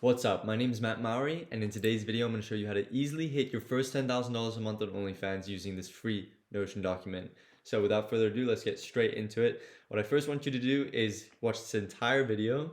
What's up? My name is Matt Mowry, and in today's video, I'm going to show you how to easily hit your first $10,000 a month on OnlyFans using this free Notion document. So without further ado, let's get straight into it. What I first want you to do is watch this entire video,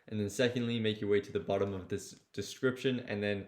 and then secondly, make your way to the bottom of this description, and then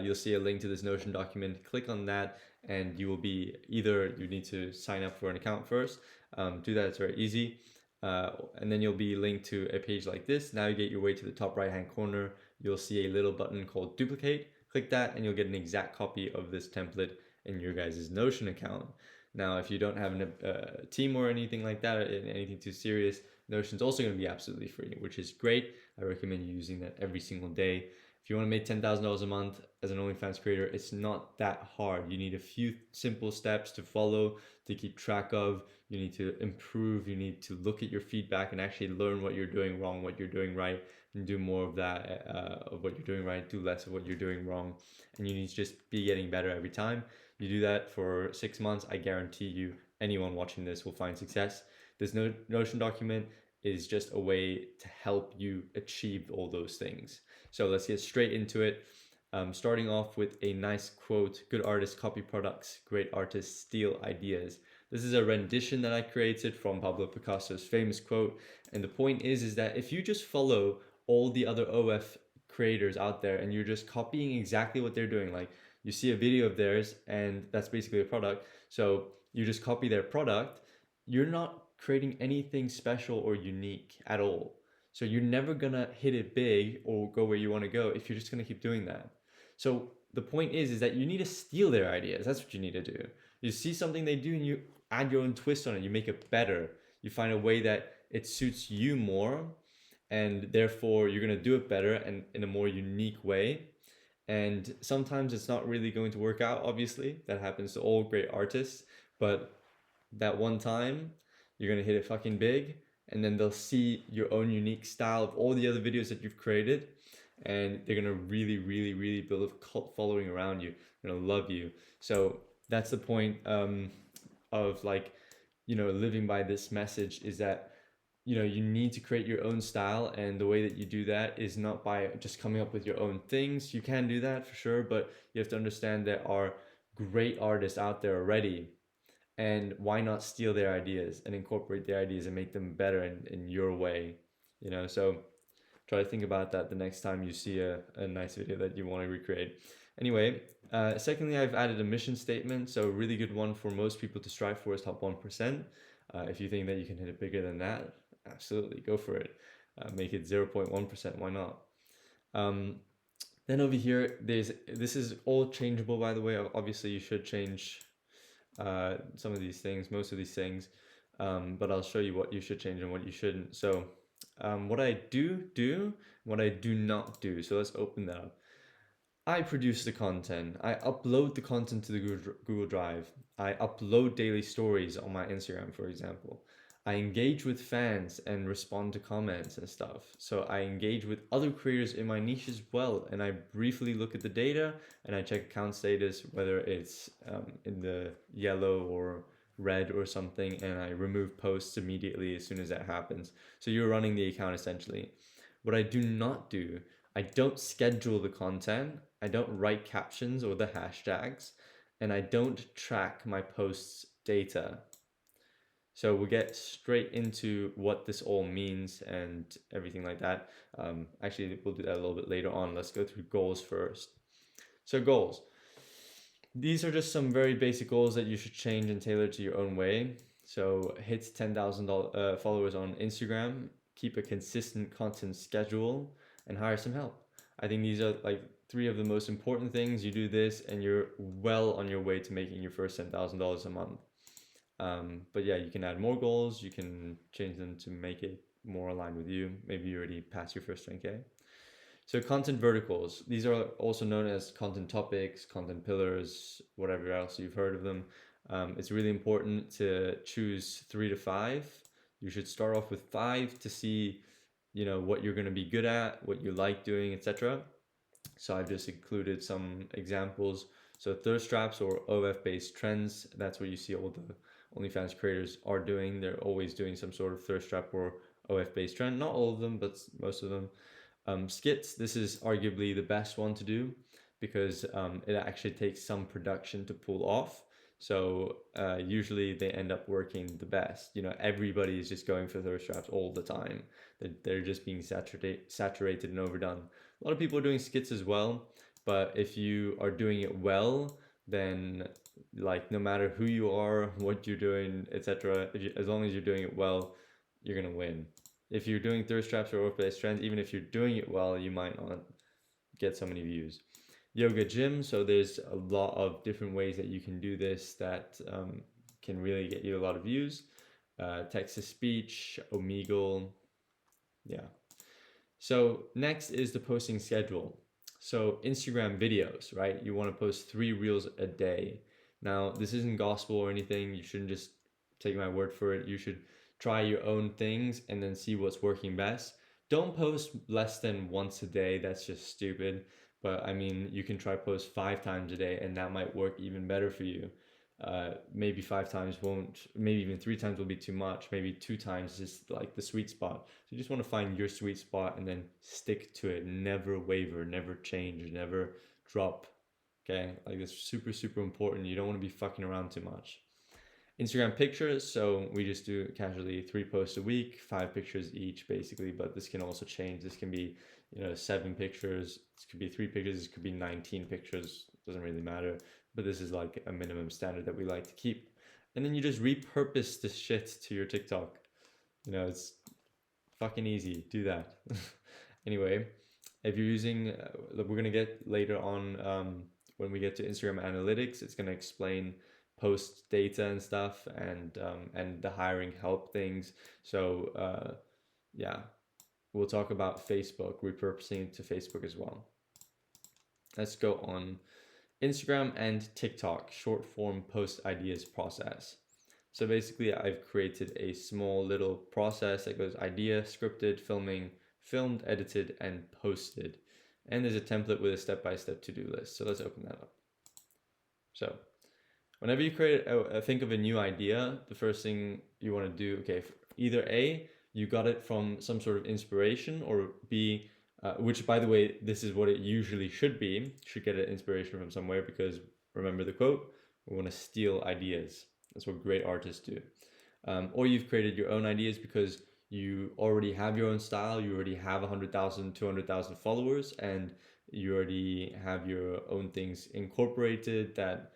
you'll see a link to this Notion document. Click on that, and you will be either you need to sign up for an account first. Do that; it's very easy. And then you'll be linked to a page like this. Navigate your way to the top right hand corner. You'll see a little button called duplicate. Click that and you'll get an exact copy of this template in your guys' Notion account. Now, if you don't have a team or anything like that, anything too serious, Notion's also going to be absolutely free, which is great. I recommend you using that every single day. If you want to make $10,000 a month as an OnlyFans creator, it's not that hard. You need a few simple steps to follow, to keep track of. You need to improve. You need to look at your feedback and actually learn what you're doing wrong, what you're doing right, and do more of that, of what you're doing right, do less of what you're doing wrong. And you need to just be getting better every time. You do that for 6 months, I guarantee you anyone watching this will find success. This Notion document is just a way to help you achieve all those things. So let's get straight into it. Starting off with a nice quote: good artists copy products, great artists steal ideas. This is a rendition that I created from Pablo Picasso's famous quote. And the point is that if you just follow all the other OF creators out there and you're just copying exactly what they're doing, like you see a video of theirs and that's basically a product. So you just copy their product, you're not creating anything special or unique at all. So you're never gonna hit it big or go where you want to go if you're just gonna keep doing that. So the point is that you need to steal their ideas. That's what you need to do. You see something they do and you add your own twist on it. You make it better. You find a way that it suits you more, and therefore you're gonna do it better and in a more unique way. And sometimes it's not really going to work out. Obviously, that happens to all great artists. But that one time, you're gonna hit it fucking big, and then they'll see your own unique style of all the other videos that you've created, and they're gonna really, really, really build a cult following around you. They're gonna love you. So that's the point of like, living by this message is that you need to create your own style, and the way that you do that is not by just coming up with your own things. You can do that for sure, but you have to understand there are great artists out there already, and why not steal their ideas and incorporate their ideas and make them better in your way. So try to think about that the next time you see a nice video that you want to recreate. Anyway, secondly, I've added a mission statement. So a really good one for most people to strive for is top 1%. If you think that you can hit it bigger than that, absolutely go for it. Make it 0.1%. Why not? Then over here, this is all changeable, by the way. Obviously, you should change some of these things, most of these things, but I'll show you what you should change and what you shouldn't. So what I do, what I do not do. So let's open that up. I produce the content. I upload the content to the Google Drive. I upload daily stories on my Instagram, for example. I engage with fans and respond to comments and stuff. So I engage with other creators in my niche as well. And I briefly look at the data and I check account status, whether it's in the yellow or red or something. And I remove posts immediately as soon as that happens. So you're running the account essentially. What I do not do, I don't schedule the content. I don't write captions or the hashtags. And I don't track my posts' data. So we'll get straight into what this all means and everything like that. Actually, we'll do that a little bit later on. Let's go through goals first. So goals. These are just some very basic goals that you should change and tailor to your own way. So hit 10,000 followers on Instagram, keep a consistent content schedule, and hire some help. I think these are like three of the most important things. You do this and you're well on your way to making your first $10,000 a month. But yeah, you can add more goals. You can change them to make it more aligned with you. Maybe you already passed your first 10K. So content verticals, these are also known as content topics, content pillars, whatever else you've heard of them. It's really important to choose 3 to 5. You should start off with 5 to see, what you're going to be good at, what you like doing, etc. So I've just included some examples. So thirst traps or OF based trends, that's what you see all the OnlyFans creators are doing. They're always doing some sort of thirst trap or OF based trend. Not all of them, but most of them. Skits, this is arguably the best one to do because it actually takes some production to pull off. So usually they end up working the best. You know, everybody is just going for thirst traps all the time. They're just being saturated and overdone. A lot of people are doing skits as well, but if you are doing it well, then like no matter who you are, what you're doing, etc., as long as you're doing it well, you're gonna win. If you're doing thirst traps or orthodox trends, even if you're doing it well, you might not get so many views. Yoga gym, so there's a lot of different ways that you can do this that can really get you a lot of views. Text to speech, Omegle, yeah. So next is the posting schedule. So Instagram videos, right? You want to post 3 reels a day. Now, this isn't gospel or anything. You shouldn't just take my word for it. You should try your own things and then see what's working best. Don't post less than once a day. That's just stupid. But I mean, you can try post 5 times a day and that might work even better for you. Maybe 5 times won't, maybe even 3 times will be too much. Maybe 2 times is like the sweet spot. So you just want to find your sweet spot and then stick to it. Never waver, never change, never drop. Okay, like that's super, super important. You don't want to be fucking around too much. Instagram pictures, so we just do casually 3 posts a week, 5 pictures each basically, but this can also change. This can be, 7 pictures, this could be 3 pictures, this could be 19 pictures, doesn't really matter, but this is like a minimum standard that we like to keep. And then you just repurpose this shit to your TikTok. It's fucking easy, do that. Anyway, if you're using, we're gonna get later on, when we get to Instagram analytics, it's gonna explain post data and stuff and the hiring help things. So yeah, we'll talk about Facebook, repurposing it to Facebook as well. Let's go on Instagram and TikTok, short form post ideas process. So basically I've created a small little process that goes idea, scripted, filmed, edited, and posted. And there's a template with a step-by-step to-do list. So let's open that up. So whenever you think of a new idea, the first thing you want to do, okay, either A, you got it from some sort of inspiration, or B, which by the way, this is what it usually should be. You should get an inspiration from somewhere because remember the quote, we want to steal ideas. That's what great artists do. Or you've created your own ideas because you already have your own style, you already have 100,000, 200,000 followers, and you already have your own things incorporated that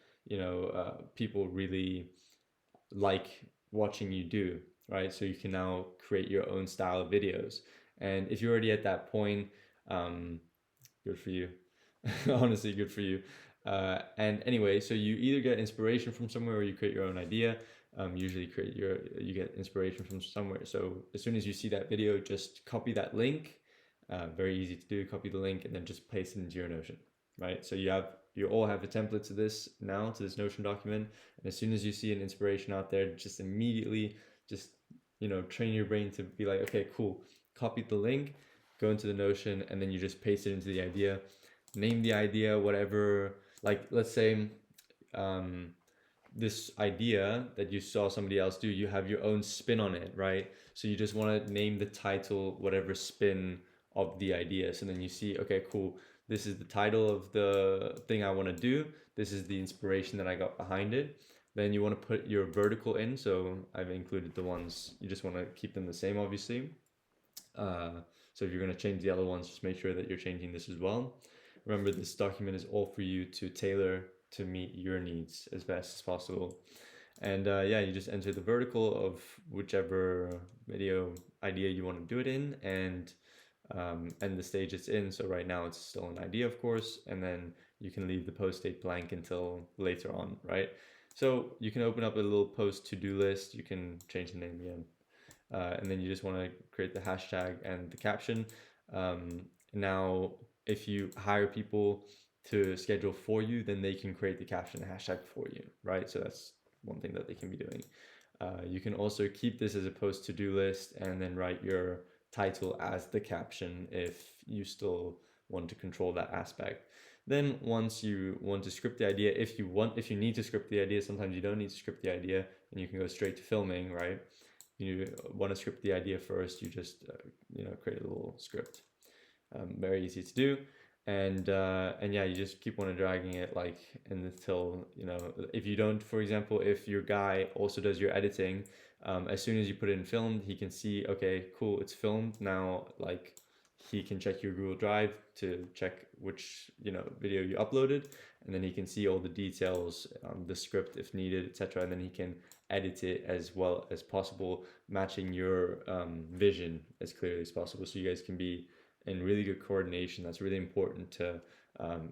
people really like watching you do, right? So you can now create your own style of videos. And if you're already at that point, good for you. Honestly, good for you. And anyway, so you either get inspiration from somewhere or you create your own idea. Usually you get inspiration from somewhere. So as soon as you see that video, just copy that link. Very easy to do. Copy the link and then just paste it into your Notion, right? So you all have a template to this now, to this Notion document. And as soon as you see an inspiration out there, just immediately train your brain to be like, okay, cool. Copy the link, go into the Notion, and then you just paste it into the idea. Name the idea, whatever. Like, let's say this idea that you saw somebody else do, you have your own spin on it, right? So you just want to name the title, whatever spin of the idea. So then you see, okay, cool. This is the title of the thing I want to do. This is the inspiration that I got behind it. Then you want to put your vertical in. So I've included the ones, you just want to keep them the same, obviously. So if you're going to change the other ones, just make sure that you're changing this as well. Remember, this document is all for you to tailor to meet your needs as best as possible. And yeah, you just enter the vertical of whichever video idea you want to do it in, and the stage it's in. So right now it's still an idea, of course, and then you can leave the post date blank until later on, right? So you can open up a little post to-do list. You can change the name again. And then you just want to create the hashtag and the caption. Now, if you hire people to schedule for you, then they can create the caption and hashtag for you, right? So that's one thing that they can be doing. You can also keep this as a post to-do list and then write your title as the caption if you still want to control that aspect. Then once you want to script the idea, if you need to script the idea, sometimes you don't need to script the idea and you can go straight to filming, right? You want to script the idea first, you just create a little script. very easy to do. And yeah, you just keep on dragging it like until, you know, if you don't, for example, if your guy also does your editing, as soon as you put it in filmed, he can see, okay, cool, it's filmed now. Like, he can check your Google Drive to check which, you know, video you uploaded, and then he can see all the details, the script if needed, etc. And then he can edit it as well as possible, matching your vision as clearly as possible, so you guys can be in really good coordination. That's really important to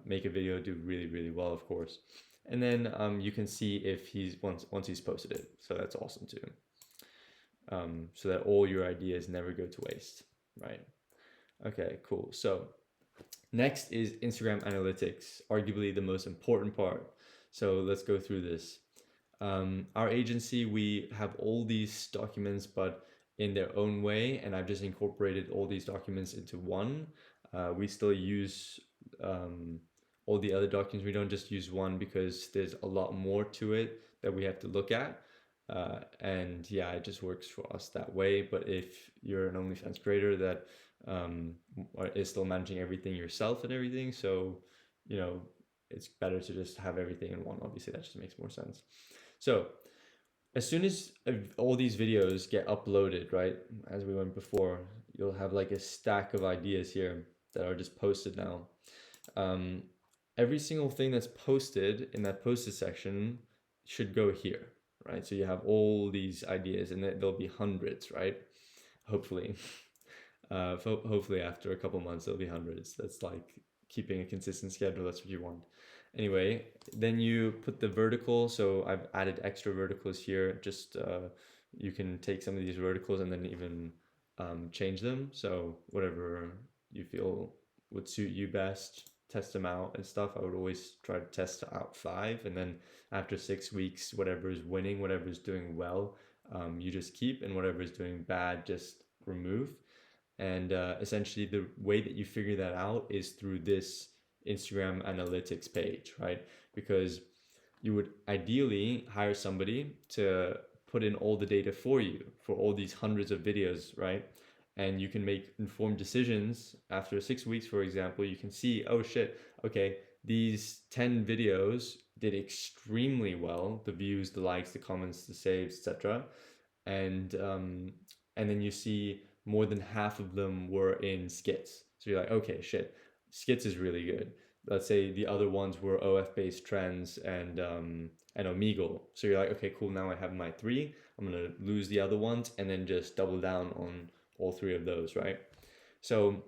make a video do really, really well, of course. And then you can see if he's once he's posted it, so that's awesome too. So that all your ideas never go to waste, right? Okay, cool. So next is Instagram analytics, arguably the most important part. So let's go through this. Our agency, we have all these documents, but in their own way, and I've just incorporated all these documents into one. We still use all the other documents. We don't just use one because there's a lot more to it that we have to look at. And yeah, it just works for us that way. But if you're an OnlyFans creator that is still managing everything yourself and everything, so, you know, it's better to just have everything in one. Obviously, that just makes more sense. So as soon as all these videos get uploaded, right, as we went before, you'll have like a stack of ideas here that are just posted now. Every single thing that's posted in that posted section should go here, right? So you have all these ideas, and there'll be hundreds, right? Hopefully. Hopefully after a couple months there'll be hundreds. That's like keeping a consistent schedule. That's what you want. Anyway, then you put the vertical. So I've added extra verticals here. Just you can take some of these verticals and then even change them. So whatever you feel would suit you best, test them out and stuff. I would always try to test out 5, and then after 6 weeks, whatever is winning, whatever is doing well, you just keep, and whatever is doing bad, just remove. And essentially the way that you figure that out is through this Instagram analytics page, right? Because you would ideally hire somebody to put in all the data for you for all these hundreds of videos, right? And you can make informed decisions after 6 weeks. For example, you can see, oh shit, okay, these 10 videos did extremely well, the views, the likes, the comments, the saves, etc. And then you see more than half of them were in skits. So you're like, okay, shit, skits is really good. Let's say the other ones were OF based trends and Omegle. So you're like, okay, cool, now I have my 3. I'm gonna lose the other ones and then just double down on all 3 of those, right? So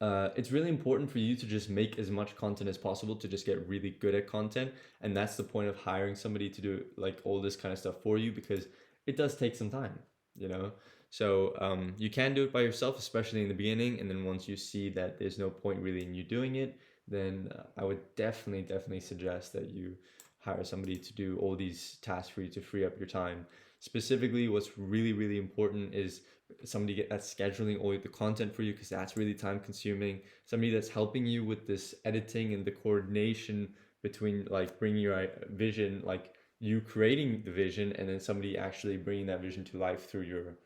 it's really important for you to just make as much content as possible, to just get really good at content. And that's the point of hiring somebody to do like all this kind of stuff for you, because it does take some time, you know? So you can do it by yourself, especially in the beginning. And then once you see that there's no point really in you doing it, then I would definitely suggest that you hire somebody to do all these tasks for you to free up your time. Specifically, what's really important is somebody that's scheduling all the content for you, because that's really time consuming. Somebody that's helping you with this editing and the coordination between like bringing your vision, like you creating the vision, and then somebody actually bringing that vision to life through your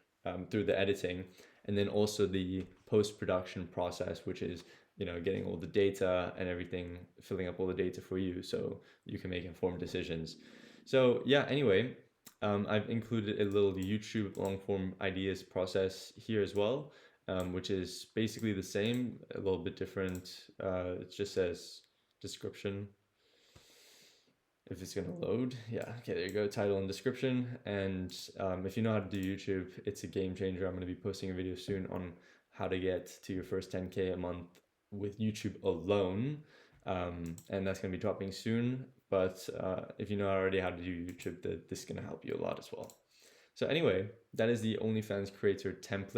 through the editing. And then also the post-production process, which is, you know, getting all the data and everything, filling up all the data for you so you can make informed decisions. So yeah, anyway, I've included a little YouTube long form ideas process here as well, which is basically the same, a little bit different. It just says description, if it's gonna load. Yeah, okay, there you go, title and description. And if you know how to do YouTube, it's a game changer. I'm gonna be posting a video soon on how to get to your first 10K a month with YouTube alone. And that's gonna be dropping soon. But if you know already how to do YouTube, this is gonna help you a lot as well. So anyway, that is the OnlyFans creator template.